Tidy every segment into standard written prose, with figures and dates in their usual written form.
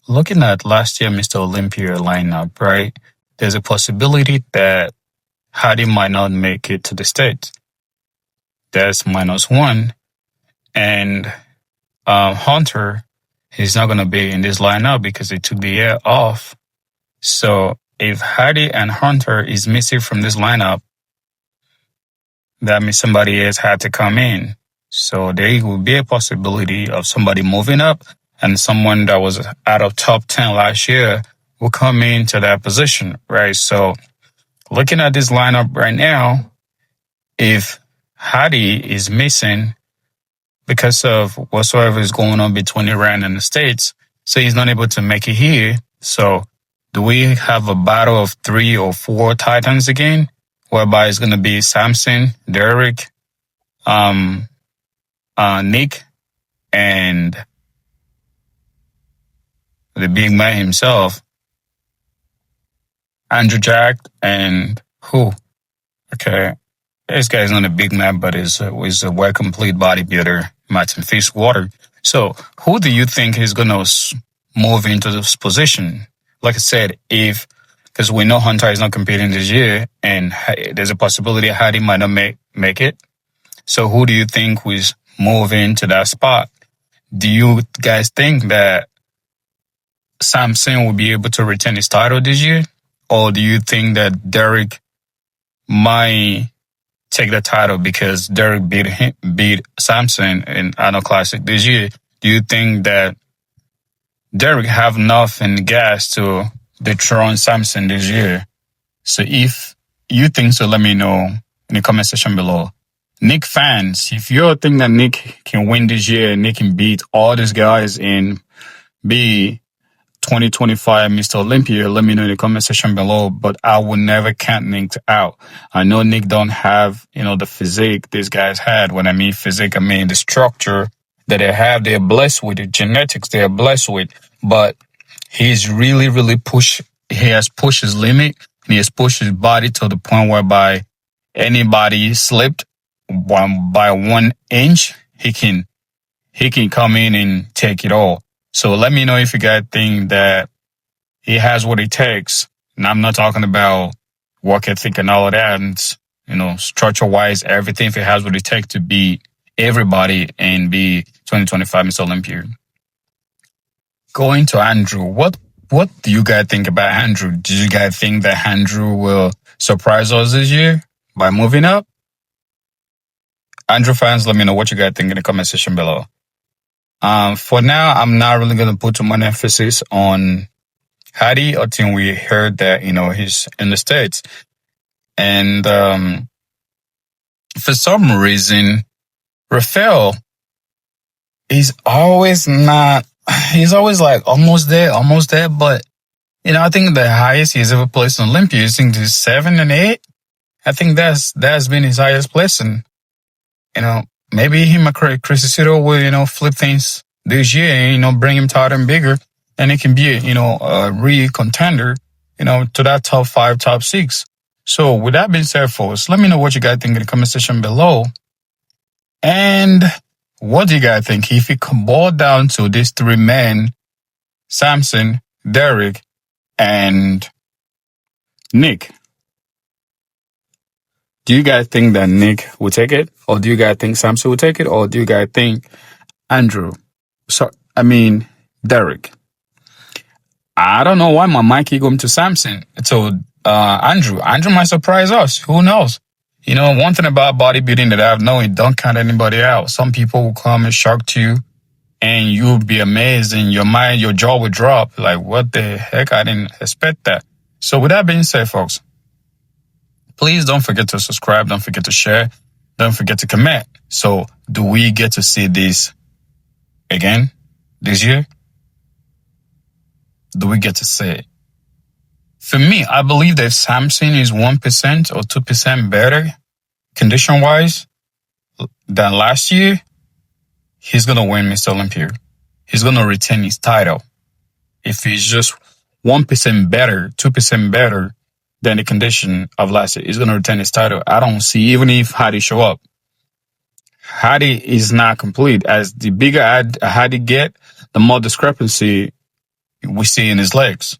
looking at last year Mr. Olympia lineup, right? There's a possibility that Hadi might not make it to the States. That's -1. And Hunter, he's not going to be in this lineup because he took the year off. So if Hadi and Hunter is missing from this lineup, that means somebody else had to come in. So there will be a possibility of somebody moving up, and someone that was out of top 10 last year will come into that position, right? So looking at this lineup right now, if Hadi is missing because of whatsoever is going on between Iran and the States, so he's not able to make it here. So do we have a battle of 3 or 4 Titans again, whereby it's going to be Samson, Derek, Nick, and the big man himself, Andrew Jack, and who? Okay, this guy's not a big man, but is a well complete bodybuilder, Martin Fitzwater. So who do you think is going to move into this position? Like I said, because we know Hunter is not competing this year, and there's a possibility Hadi might not make it. So who do you think will move into that spot? Do you guys think that Samson will be able to retain his title this year? Or do you think that Derek might take the title because Derek beat Samson in Arnold Classic this year? Do you think that Derek have enough in the gas to dethrone Samson this year? So if you think so, let me know in the comment section below. Nick fans, if you think that Nick can win this year, Nick can beat all these guys and be 2025 Mr. Olympia, let me know in the comment section below. But I will never count Nick out. I know Nick don't have, the physique these guys had. When I mean physique, I mean the structure that they have. They're blessed with the genetics they're blessed with. But he's really, really he has pushed his limit, and he has pushed his body to the point whereby anybody slipped by 1 inch, he can come in and take it all. So let me know if you guys think that he has what it takes. And I'm not talking about work ethic and all of that, and structure-wise, everything. If he has what it takes to beat everybody and be 2025 Mr. Olympia. Going to Andrew, what do you guys think about Andrew? Do you guys think that Andrew will surprise us this year by moving up? Andrew fans, let me know what you guys think in the comment section below. For now, I'm not really going to put too much emphasis on Hadi until we heard that, he's in the States. And for some reason, Rafael he's always like almost there. But, I think the highest he's ever placed in Olympia is 7 and 8. I think that's been his highest placing. Maybe him and Chris Cito will, flip things this year and, bring him tighter and bigger. And it can be, a real contender, to that top 5, top 6. So with that being said, folks, let me know what you guys think in the comment section below. And what do you guys think? If it can boil down to these 3 men, Samson, Derek, and Nick, do you guys think that Nick will take it? Or do you guys think Samson will take it? Or do you guys think Derek? I don't know why my mind keep going to Samson. So, Andrew might surprise us. Who knows? One thing about bodybuilding that I've known, it don't count anybody out. Some people will come and shock you, and you'll be amazed, and your jaw will drop. Like, what the heck? I didn't expect that. So with that being said, folks, please don't forget to subscribe. Don't forget to share. Don't forget to comment. So do we get to see this again this year? Do we get to see it? For me, I believe that if Samson is 1% or 2% better condition-wise than last year, he's going to win Mr. Olympia. He's going to retain his title. If he's just 1% better, 2% better than the condition of last year, he's going to retain his title. I don't see, even if Hadi show up. Hadi is not complete. As the bigger Hadi get, the more discrepancy we see in his legs.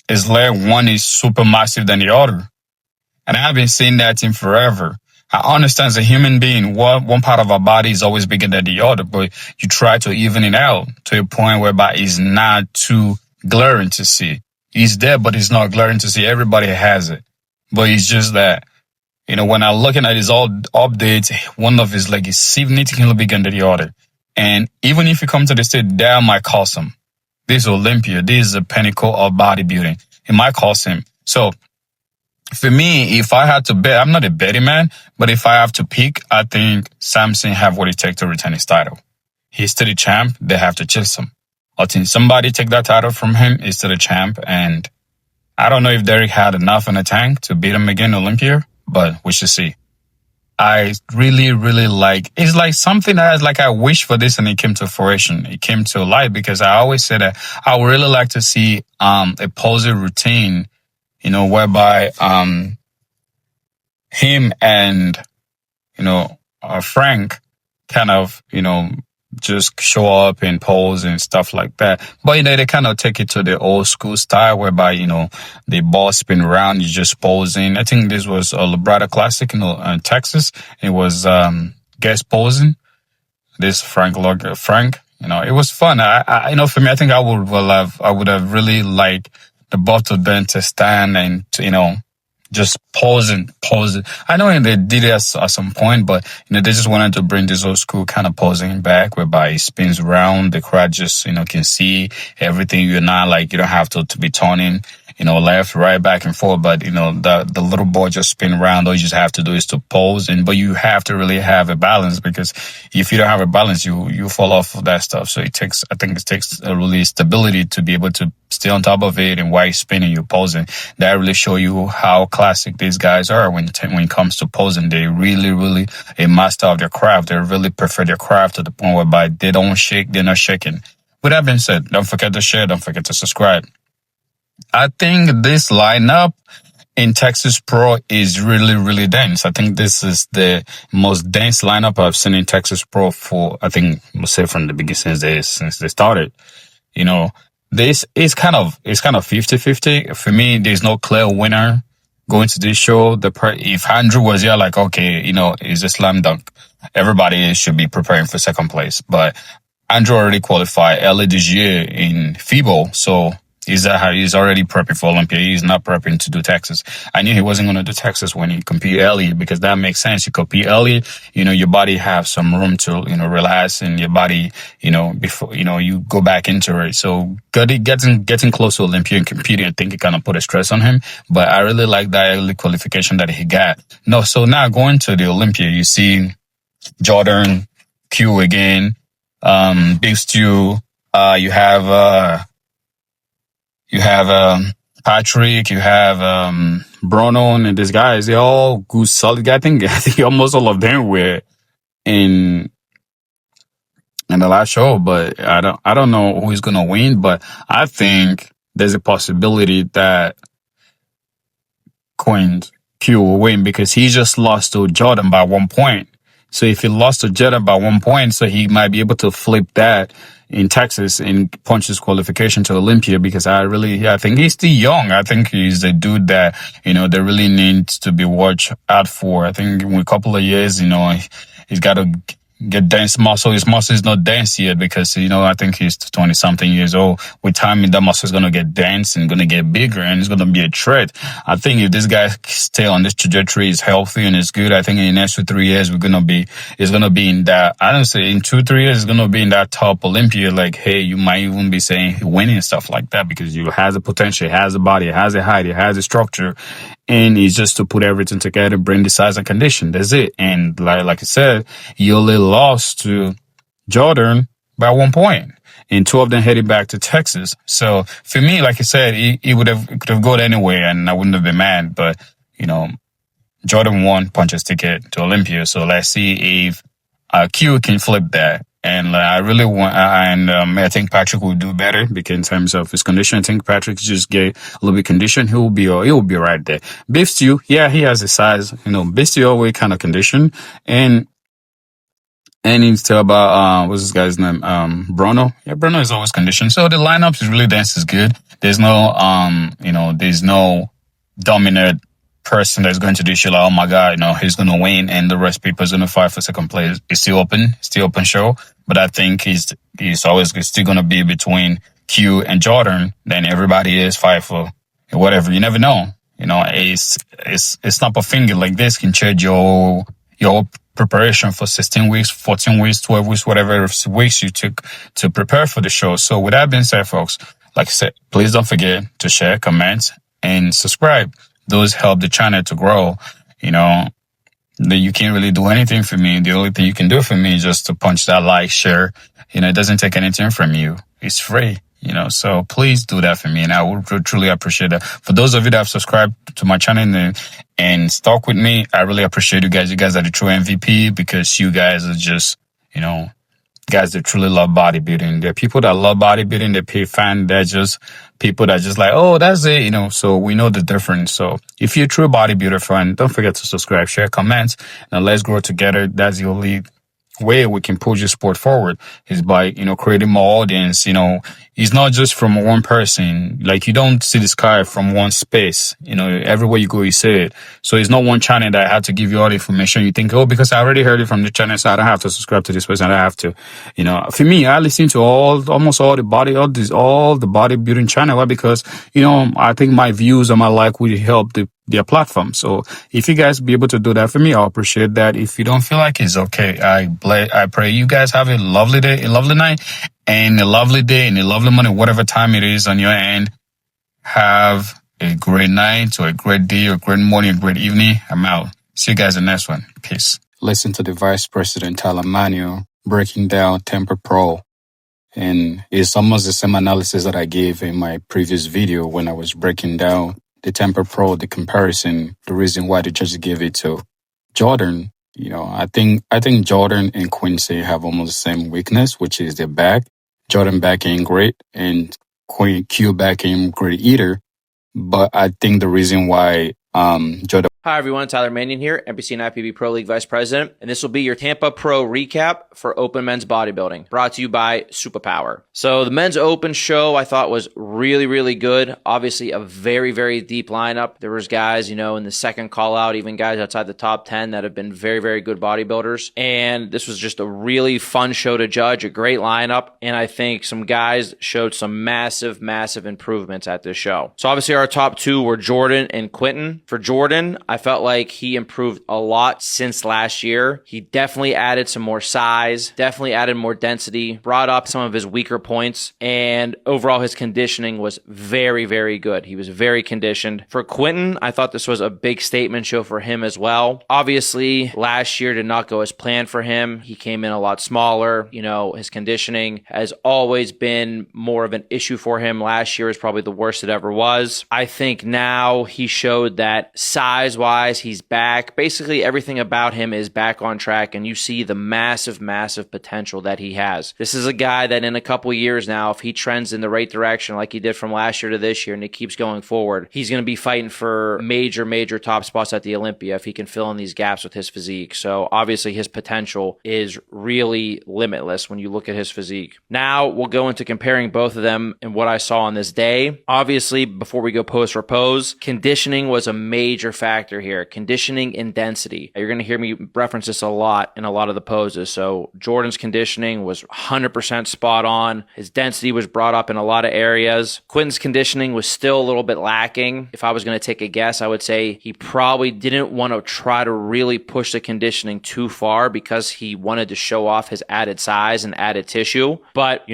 His leg, one is super massive than the other. And I've been seeing that in forever. I understand as a human being, one part of our body is always bigger than the other, but you try to even it out to a point whereby it's not too glaring to see. He's there, but it's not glaring to see. Everybody has it. But it's just that, when I'm looking at his old updates, one of his legs is significantly bigger than the other. And even if you come to the state, that might cost him. This is Olympia. This is the pinnacle of bodybuilding. It might cost him. So, for me, if I had to bet, I'm not a betting man, but if I have to pick, I think Samson have what it takes to retain his title. He's still the champ. They have to chase him. I think somebody take that title from him. He's still the champ. And I don't know if Derek had enough in the tank to beat him again in Olympia, but we should see. I really, really it's like something that I wish for this and it came to fruition. It came to light because I always say that I would really like to see, a posing routine, whereby, him and, Frank kind of, just show up and pose and stuff like that. But, they kind of take it to the old school style whereby, the ball spin around, you just posing. I think this was a Librata Classic, in Texas. It was, guest posing. This Frank, it was fun. For me, I think I would have really liked the both of them to stand and, just pose. I know they did it at some point, but, they just wanted to bring this old school kind of posing back whereby it spins around. The crowd just, can see everything. You're not you don't have to be turning, left, right, back and forth. But, the little ball just spin around. All you just have to do is to pose. But you have to really have a balance because if you don't have a balance, you fall off of that stuff. So I think it takes a really stability to be able to stay on top of it, and while you're spinning, you're posing. That really show you how classic these guys are when it comes to posing. They really, really a master of their craft. They really prefer their craft to the point whereby they don't shake, they're not shaking. With that being said, don't forget to share, don't forget to subscribe. I think this lineup in Texas Pro is really, really dense. I think this is the most dense lineup I've seen in Texas Pro for, I think, we'll say from the beginning since they started. This is kind of 50-50. For me, there's no clear winner going to this show. If Andrew was here, okay, it's a slam dunk. Everybody should be preparing for second place. But Andrew already qualified early this year in FIBO, so he's already prepping for Olympia. He's not prepping to do Texas. I knew he wasn't going to do Texas when he compete early because that makes sense. You compete early, your body have some room to, relax and your body, before, you go back into it. So getting close to Olympia and competing, I think it kind of put a stress on him. But I really like that early qualification that he got. No, so now going to the Olympia, you see Jordan, Q again, Big Stu, you have Patrick, you have Bruno, and these guys. They're all good, solid guys. I think almost all of them were in the last show, but I don't know who's gonna win. But I think there's a possibility that Q will win because he just lost to Jordan by 1 point. So if he lost to Jordan by 1 point, so he might be able to flip that in Texas and punch his qualification to Olympia because I think he's still young. I think he's a dude that, they really needs to be watched out for. I think in a couple of years, he's got to get dense muscle. His muscle is not dense yet because, I think he's 20 something years old. With time, that muscle is going to get dense and going to get bigger and it's going to be a threat. I think if this guy stay on this trajectory, is healthy and is good, I think in the next 2-3 years, it's going to be in that, I don't say in 2-3 years, it's going to be in that top Olympia. Hey, you might even be saying winning and stuff like that because you has the potential, it has the body, it has the height, it has the structure. And it's just to put everything together, bring the size and condition. That's it. And like I said, he only lost to Jordan by 1 point. And two of them headed back to Texas. So for me, like I said, it could have gone anywhere and I wouldn't have been mad. But, Jordan won, punches ticket to Olympia. So let's see if Q can flip that. And I really want, I think Patrick will do better because in terms of his condition, I think Patrick just get a little bit condition. He'll be right there. Beef Stew, yeah, he has the size, Beef Stew always kind of condition. And And you tell about what's this guy's name? Bruno. Yeah, Bruno is always conditioned. So the lineup is really dense is good. There's no there's no dominant person that's going to do shit like, oh my god, he's gonna win and the rest people is gonna fight for second place. It's still open show. But I think he's always still gonna be between Q and Jordan. Then everybody is fight for whatever. You never know. It's not a finger like this can change your preparation for 16 weeks, 14 weeks, 12 weeks, whatever weeks you took to prepare for the show. So with that being said, folks, like I said, please don't forget to share, comment, and subscribe. Those help the channel to grow. You can't really do anything for me. The only thing you can do for me is just to punch that like, share. It doesn't take anything from you. It's free. So please do that for me, and I would truly appreciate that. For those of you that have subscribed to my channel and stuck with me, I really appreciate you guys. You guys are the true MVP because you guys are just, guys that truly love bodybuilding. There are people that love bodybuilding, they pay fan. They're just people that just like, oh, that's it, so we know the difference. So if you're a true bodybuilder fan, don't forget to subscribe, share, comment, and let's grow together. That's the only way we can push the sport forward is by, creating more audience. It's not just from one person. Like, you don't see the sky from one space. Everywhere you go, you see it. So it's not one channel that I have to give you all the information. You think, oh, because I already heard it from the channel, so I don't have to subscribe to this person. I don't have to, for me, I listen to almost all the bodybuilding channel. Why? Because, I think my views and my like will help their platform. So if you guys be able to do that for me, I'll appreciate that. If you don't feel like it's okay, I pray you guys have a lovely day, a lovely night, and a lovely day and a lovely morning, whatever time it is on your end. Have a great night or a great day or a great morning, a great evening. I'm out. See you guys in the next one. Peace. Listen to the Vice President Tyler Manuel breaking down Tampa Pro. And it's almost the same analysis that I gave in my previous video when I was breaking down the Tampa Pro, the comparison, the reason why the judges gave it to Jordan. I think Jordan and Quincy have almost the same weakness, which is their back. Jordan back ain't great, and Q back ain't great either. But I think the reason why Jordan. Hi everyone, Tyler Mannion here, NPC and IPB Pro League Vice President, and this will be your Tampa Pro recap for Open Men's Bodybuilding, brought to you by Superpower. So the Men's Open show I thought was really, really good. Obviously a very, very deep lineup. There was guys, in the second call out, even guys outside the top 10 that have been very, very good bodybuilders. And this was just a really fun show to judge, a great lineup. And I think some guys showed some massive, massive improvements at this show. So obviously our top two were Jordan and Quinton. For Jordan, I felt like he improved a lot since last year. He definitely added some more size, definitely added more density, brought up some of his weaker points, and overall his conditioning was very, very good. He was very conditioned. For Quinton, I thought this was a big statement show for him as well. Obviously, last year did not go as planned for him. He came in a lot smaller. His conditioning has always been more of an issue for him. Last year was probably the worst it ever was. I think now he showed that size-wise, he's back. Basically, everything about him is back on track, and you see the massive, massive potential that he has. This is a guy that in a couple years now, if he trends in the right direction like he did from last year to this year and it keeps going forward, he's going to be fighting for major, major top spots at the Olympia if he can fill in these gaps with his physique. So obviously his potential is really limitless when you look at his physique. Now we'll go into comparing both of them and what I saw on this day. Obviously, before we go pose for pose, conditioning was a major factor here. Conditioning and density. You're going to hear me reference this a lot in a lot of the poses. So Jordan's conditioning was 100% spot on. His density was brought up in a lot of areas. Quinton's conditioning was still a little bit lacking. If I was going to take a guess, I would say he probably didn't want to try to really push the conditioning too far because he wanted to show off his added size and added tissue. But,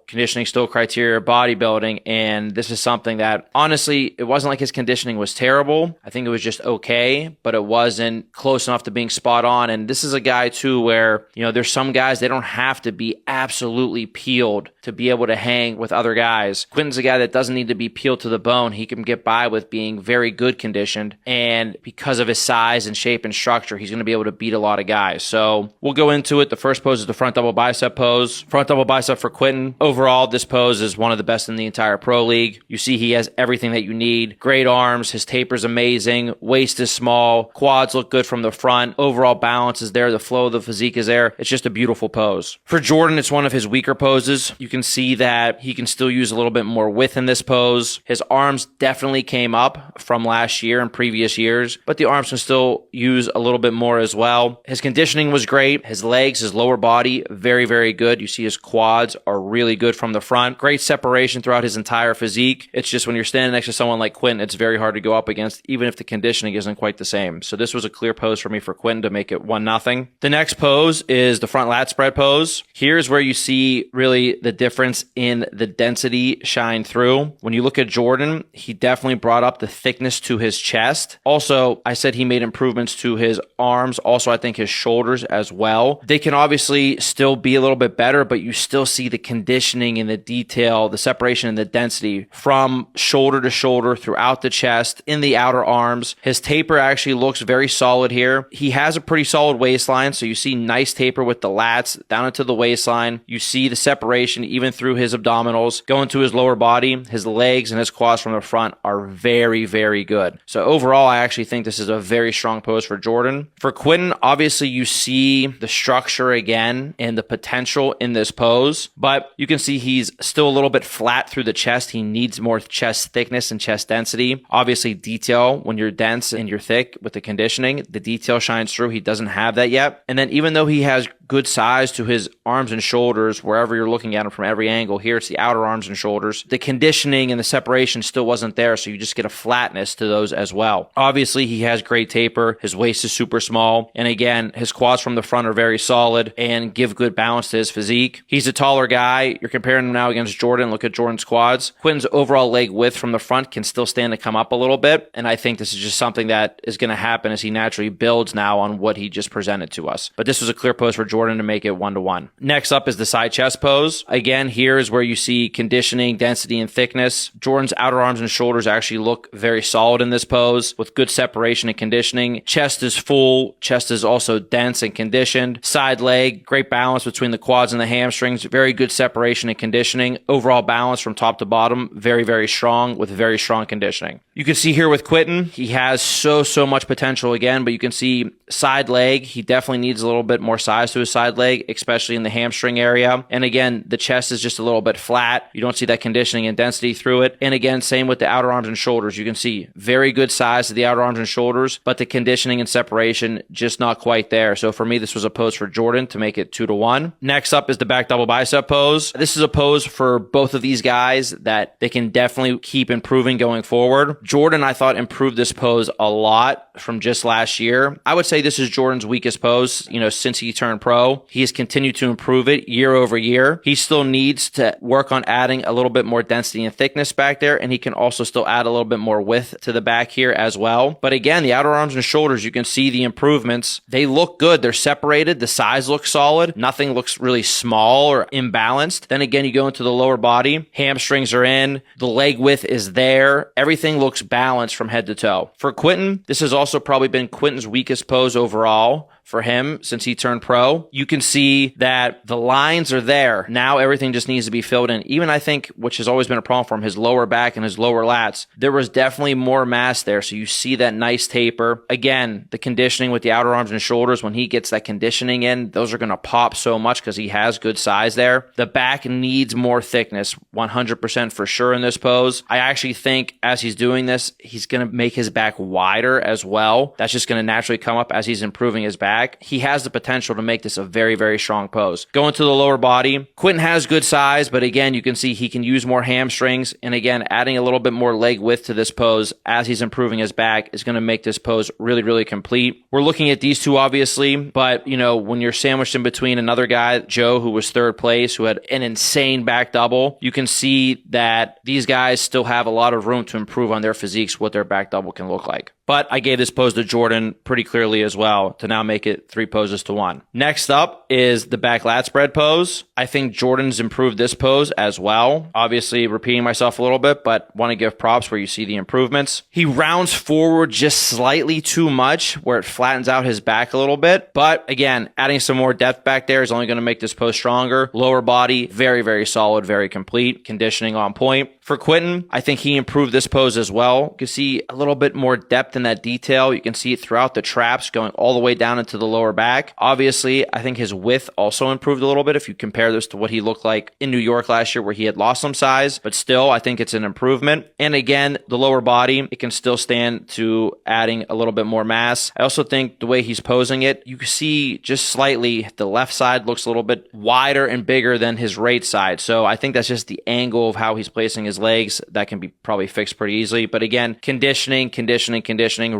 conditioning still criteria bodybuilding, and this is something that, honestly, it wasn't like his conditioning was terrible. I think it was just okay, but it wasn't close enough to being spot on. And this is a guy too where, there's some guys, they don't have to be absolutely peeled to to be able to hang with other guys. Quinton's a guy that doesn't need to be peeled to the bone. He can get by with being very good conditioned, and because of his size and shape and structure, he's going to be able to beat a lot of guys. So we'll go into it. The first pose is the front double bicep pose. Front double bicep for Quinton. Overall, this pose is one of the best in the entire pro league. You see he has everything that you need. Great arms. His taper's amazing. Waist is small. Quads look good from the front. Overall balance is there. The flow of the physique is there. It's just a beautiful pose. For Jordan, it's one of his weaker poses. You can see that he can still use a little bit more width in this pose. His arms definitely came up from last year and previous years, but the arms can still use a little bit more as well. His conditioning was great. His legs, his lower body, very, very good. You see his quads are really good from the front. Great separation throughout his entire physique. It's just when you're standing next to someone like Quinton, it's very hard to go up against, even if the conditioning isn't quite the same. So this was a clear pose for me for Quinton to make it 1-0. The next pose is the front lat spread pose. Here's where you see really the difference in the density shine through. When you look at Jordan, he definitely brought up the thickness to his chest. Also, I said he made improvements to his arms. Also, I think his shoulders as well. They can obviously still be a little bit better, but you still see the conditioning and the detail, the separation and the density from shoulder to shoulder throughout the chest, in the outer arms. His taper actually looks very solid here. He has a pretty solid waistline, so you see nice taper with the lats down into the waistline. You see the separation even through his abdominals. Going to his lower body, his legs and his quads from the front are very, very good. So overall, I actually think this is a very strong pose for Jordan. For Quinton, obviously you see the structure again and the potential in this pose, but you can see he's still a little bit flat through the chest. He needs more chest thickness and chest density. Obviously detail, when you're dense and you're thick with the conditioning, the detail shines through. He doesn't have that yet. And then even though he has good size to his arms and shoulders, wherever you're looking at him from every angle, here it's the outer arms and shoulders, the conditioning and the separation still wasn't there, so you just get a flatness to those as well. Obviously, he has great taper. His waist is super small. And again, his quads from the front are very solid and give good balance to his physique. He's a taller guy. You're comparing him now against Jordan. Look at Jordan's quads. Quinton's overall leg width from the front can still stand to come up a little bit. And I think this is just something that is going to happen as he naturally builds now on what he just presented to us. But this was a clear pose for Jordan to make it 1-1. Next up is the side chest pose. Again, here is where you see conditioning, density, and thickness. Jordan's outer arms and shoulders actually look very solid in this pose with good separation and conditioning. Chest is full. Chest is also dense and conditioned. Side leg, great balance between the quads and the hamstrings. Very good separation and conditioning. Overall balance from top to bottom, very, very strong with very strong conditioning. You can see here with Quinton, he has so much potential again, but you can see side leg, he definitely needs a little bit more size to his side leg, especially in the hamstring area. And again, the chest is just a little bit flat. You don't see that conditioning and density through it. And again, same with the outer arms and shoulders. You can see very good size to the outer arms and shoulders, but the conditioning and separation just not quite there. So for me, this was a pose for Jordan to make it 2-1. Next up is the back double bicep pose. This is a pose for both of these guys that they can definitely keep improving going forward. Jordan, I thought, improved this pose a lot from just last year. I would say this is Jordan's weakest pose, since he turned pro. He has continued to improve it year over year. He still needs to work on adding a little bit more density and thickness back there, and he can also still add a little bit more width to the back here as well. But again, the outer arms and shoulders, you can see the improvements. They look good. They're separated. The size looks solid. Nothing looks really small or imbalanced. Then again, you go into the lower body. Hamstrings are in. The leg width is there. Everything looks balanced from head to toe. For Quinton, this has also probably been Quinton's weakest pose overall for him since he turned pro. You can see that the lines are there. Now everything just needs to be filled in. Even I think, which has always been a problem for him, his lower back and his lower lats, there was definitely more mass there. So you see that nice taper. Again, the conditioning with the outer arms and shoulders, when he gets that conditioning in, those are going to pop so much because he has good size there. The back needs more thickness, 100% for sure in this pose. I actually think as he's doing this, he's going to make his back wider as well. That's just going to naturally come up as he's improving his back. He has the potential to make this a very, very strong pose. Going to the lower body, Quinton has good size, but again, you can see he can use more hamstrings. And again, adding a little bit more leg width to this pose as he's improving his back is going to make this pose really, really complete. We're looking at these two, obviously, but when you're sandwiched in between another guy, Joe, who was third place, who had an insane back double, you can see that these guys still have a lot of room to improve on their physiques, what their back double can look like. But I gave this pose to Jordan pretty clearly as well to now make it it 3 poses to 1. Next up is the back lat spread pose. I think Jordan's improved this pose as well. Obviously, repeating myself a little bit, but want to give props where you see the improvements. He rounds forward just slightly too much where it flattens out his back a little bit. But again, adding some more depth back there is only going to make this pose stronger. Lower body, very, very solid, very complete. Conditioning on point. For Quinton, I think he improved this pose as well. You can see a little bit more depth in that detail. You can see it throughout the traps going all the way down into the lower back. Obviously, I think his width also improved a little bit if you compare this to what he looked like in New York last year where he had lost some size, but still, I think it's an improvement. And again, the lower body, it can still stand to adding a little bit more mass. I also think the way he's posing it, you can see just slightly the left side looks a little bit wider and bigger than his right side. So I think that's just the angle of how he's placing his legs. That can be probably fixed pretty easily. But again, conditioning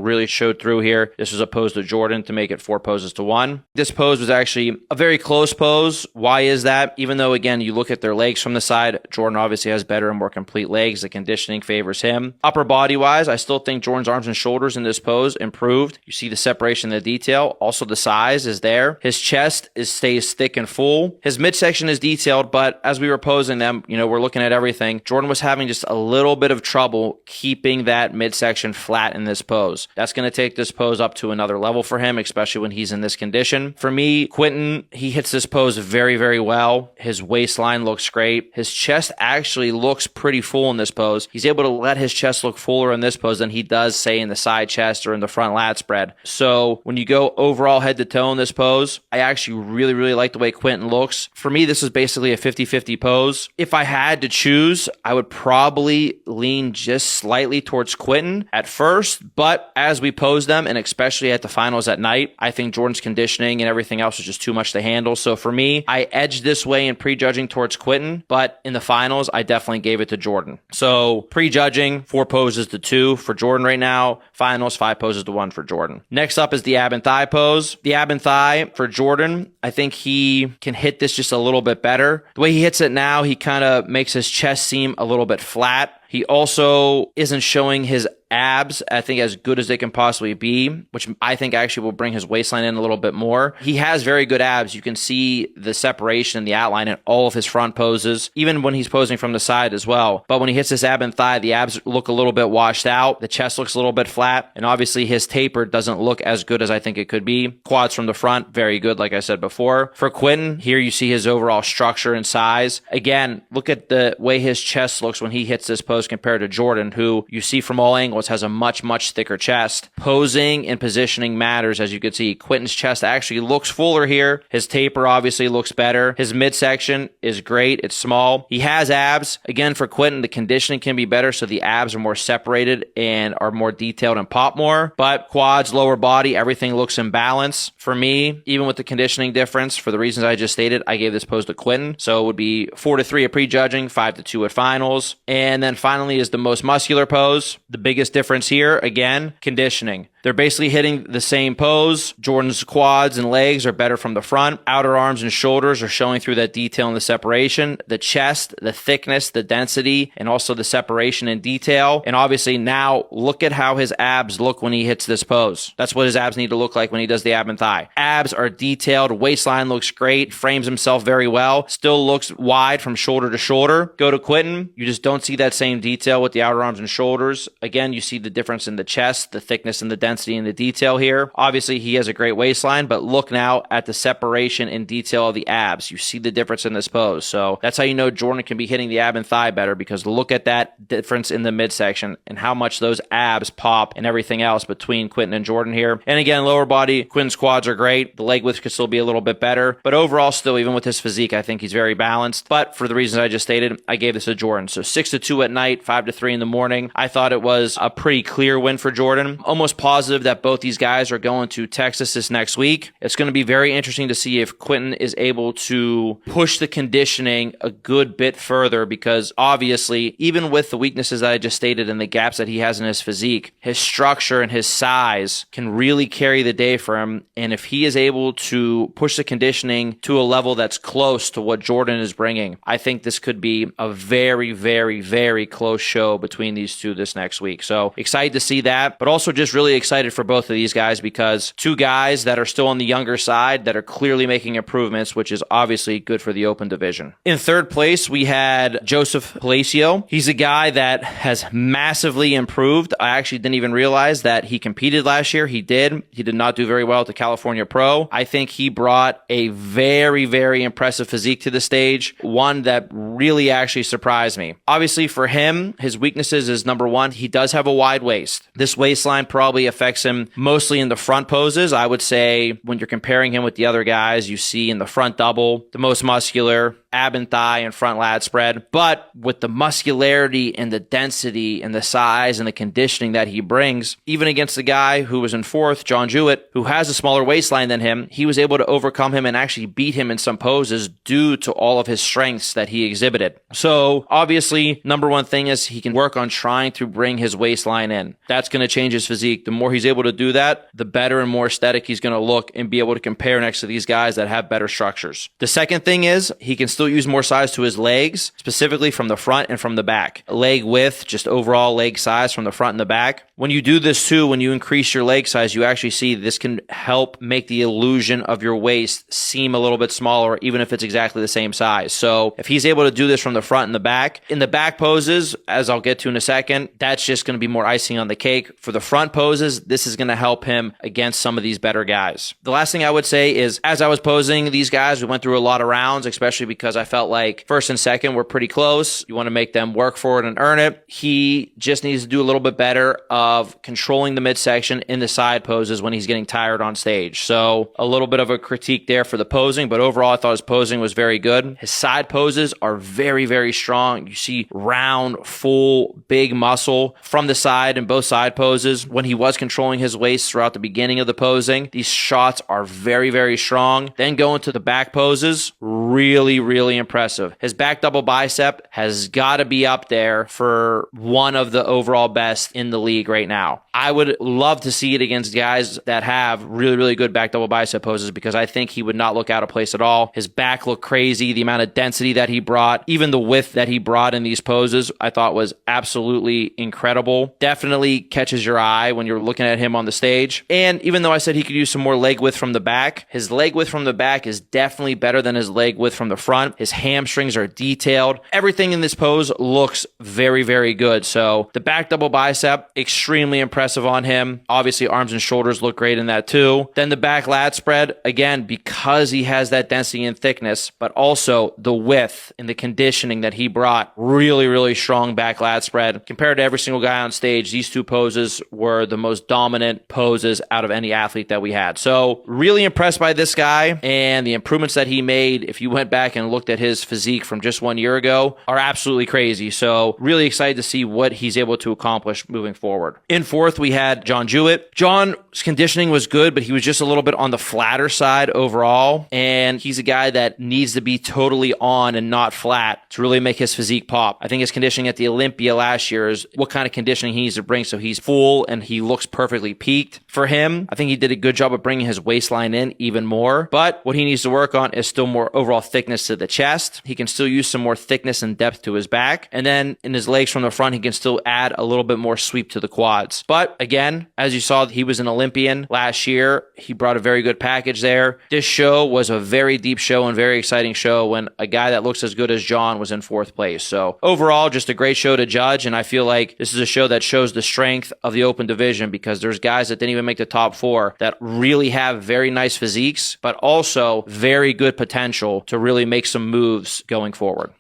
really showed through here. This was a pose to Jordan to make it 4 poses to 1. This pose was actually a very close pose. Why is that? Even though, again, you look at their legs from the side, Jordan obviously has better and more complete legs. The conditioning favors him. Upper body wise, I still think Jordan's arms and shoulders in this pose improved. You see the separation in the detail. Also, the size is there. His chest stays thick and full. His midsection is detailed, but as we were posing them, we're looking at everything. Jordan was having just a little bit of trouble keeping that midsection flat in this pose. That's going to take this pose up to another level for him, especially when he's in this condition. For me, Quinton, he hits this pose very, very well. His waistline looks great. His chest actually looks pretty full in this pose. He's able to let his chest look fuller in this pose than he does, say, in the side chest or in the front lat spread. So when you go overall head to toe in this pose, I actually really, really like the way Quinton looks. For me, this is basically a 50-50 pose. If I had to choose, I would probably lean just slightly towards Quinton at first, but as we pose them, and especially at the finals at night, I think Jordan's conditioning and everything else was just too much to handle. So for me, I edged this way in prejudging towards Quinton, but in the finals, I definitely gave it to Jordan. So prejudging, 4 poses to 2 for Jordan right now. Finals, 5 poses to 1 for Jordan. Next up is the ab and thigh pose. The ab and thigh for Jordan, I think he can hit this just a little bit better. The way he hits it now, he kind of makes his chest seem a little bit flat. He also isn't showing his abs, I think, as good as they can possibly be, which I think actually will bring his waistline in a little bit more. He has very good abs. You can see the separation and the outline in all of his front poses, even when he's posing from the side as well. But when he hits this ab and thigh, the abs look a little bit washed out. The chest looks a little bit flat. And obviously his taper doesn't look as good as I think it could be. Quads from the front, very good, like I said before. For Quinton, here you see his overall structure and size. Again, look at the way his chest looks when he hits this pose compared to Jordan, who you see from all angles has a much, much thicker chest. Posing and positioning matters, as you can see. Quinton's chest actually looks fuller here. His taper obviously looks better. His midsection is great. It's small. He has abs. Again, for Quinton, the conditioning can be better, so the abs are more separated and are more detailed and pop more. But quads, lower body, everything looks in balance. For me, even with the conditioning difference, for the reasons I just stated, I gave this pose to Quinton. So it would be 4-3 at prejudging, 5-2 at finals. And then finally is the most muscular pose. The biggest difference here, again, conditioning. They're basically hitting the same pose. Jordan's quads and legs are better from the front. Outer arms and shoulders are showing through that detail and the separation. The chest, the thickness, the density, and also the separation and detail. And obviously now look at how his abs look when he hits this pose. That's what his abs need to look like when he does the ab and thigh. Abs are detailed. Waistline looks great. Frames himself very well. Still looks wide from shoulder to shoulder. Go to Quinton. You just don't see that same detail with the outer arms and shoulders. Again, you see the difference in the chest, the thickness and the density and the detail here. Obviously, he has a great waistline, but look now at the separation and detail of the abs. You see the difference in this pose. So that's how you know Jordan can be hitting the ab and thigh better, because look at that difference in the midsection and how much those abs pop and everything else between Quinton and Jordan here. And again, lower body, Quinton's quads are great. The leg width could still be a little bit better, but overall still, even with his physique, I think he's very balanced. But for the reasons I just stated, I gave this to Jordan. So 6-2 at night, 5-3 in the morning. I thought it was a pretty clear win for Jordan. Almost positive that both these guys are going to Texas this next week. It's going to be very interesting to see if Quinton is able to push the conditioning a good bit further, because obviously, even with the weaknesses that I just stated and the gaps that he has in his physique, his structure and his size can really carry the day for him. And if he is able to push the conditioning to a level that's close to what Jordan is bringing, I think this could be a very, very, very close show between these two this next week. So excited to see that, but also just really excited excited for both of these guys because two guys that are still on the younger side that are clearly making improvements, which is obviously good for the open division. In third place, we had Joseph Palacio. He's a guy that has massively improved. I actually didn't even realize that he competed last year. He did. He did not do very well at the California Pro. I think he brought a very, very impressive physique to the stage, one that really actually surprised me. Obviously for him, his weaknesses is number one, he does have a wide waist. This waistline probably affects him mostly in the front poses. I would say when you're comparing him with the other guys, you see in the front double, the most muscular, ab and thigh and front lat spread. But with the muscularity and the density and the size and the conditioning that he brings, even against the guy who was in fourth, John Jewett, who has a smaller waistline than him, he was able to overcome him and actually beat him in some poses due to all of his strengths that he exhibited. So obviously, number one thing is he can work on trying to bring his waistline in. That's going to change his physique. The more he's able to do that, the better and more aesthetic he's going to look and be able to compare next to these guys that have better structures. The second thing is he can still use more size to his legs, specifically from the front and from the back. Leg width, just overall leg size from the front and the back. When you do this too, when you increase your leg size, you actually see this can help make the illusion of your waist seem a little bit smaller, even if it's exactly the same size. So if he's able to do this from the front and the back, in the back poses, as I'll get to in a second, that's just going to be more icing on the cake. For the front poses, this is going to help him against some of these better guys. The last thing I would say is, as I was posing these guys, we went through a lot of rounds, especially because I felt like first and second were pretty close. You want to make them work for it and earn it. He just needs to do a little bit better of controlling the midsection in the side poses when he's getting tired on stage. So a little bit of a critique there for the posing, but overall I thought his posing was very good. His side poses are very, very strong. You see round, full, big muscle from the side in both side poses. When he was controlling his waist throughout the beginning of the posing, these shots are very, very strong. Then going to the back poses, really, really impressive. His back double bicep has got to be up there for one of the overall best in the league right now. I would love to see it against guys that have really, really good back double bicep poses because I think he would not look out of place at all. His back looked crazy. The amount of density that he brought, even the width that he brought in these poses, I thought was absolutely incredible. Definitely catches your eye when you're looking at him on the stage. And even though I said he could use some more leg width from the back, his leg width from the back is definitely better than his leg width from the front. His hamstrings are detailed. Everything in this pose looks very, very good. So the back double bicep, extremely impressive on him. Obviously, arms and shoulders look great in that too. Then the back lat spread, again, because he has that density and thickness, but also the width and the conditioning that he brought, really, really strong back lat spread. Compared to every single guy on stage, these two poses were the most dominant poses out of any athlete that we had. So really impressed by this guy, and the improvements that he made, if you went back and looked at his physique from just 1 year ago, are absolutely crazy. So really excited to see what he's able to accomplish moving forward. In fourth, we had John Jewett. John's conditioning was good, but he was just a little bit on the flatter side overall, and he's a guy that needs to be totally on and not flat to really make his physique pop. I think his conditioning at the Olympia last year is what kind of conditioning he needs to bring so he's full and he looks perfectly peaked. For him, I think he did a good job of bringing his waistline in even more, but what he needs to work on is still more overall thickness to the chest. He can still use some more thickness and depth to his back, and then in his legs from the front, he can still add a little bit more sweep to the quads. But again, as you saw, he was an Olympian last year. He brought a very good package there. This show was a very deep show and very exciting show when a guy that looks as good as John was in fourth place. So overall, just a great show to judge, and I feel like this is a show that shows the strength of the open division because there's guys that didn't even make the top four that really have very nice physiques, but also very good potential to really make some moves going forward.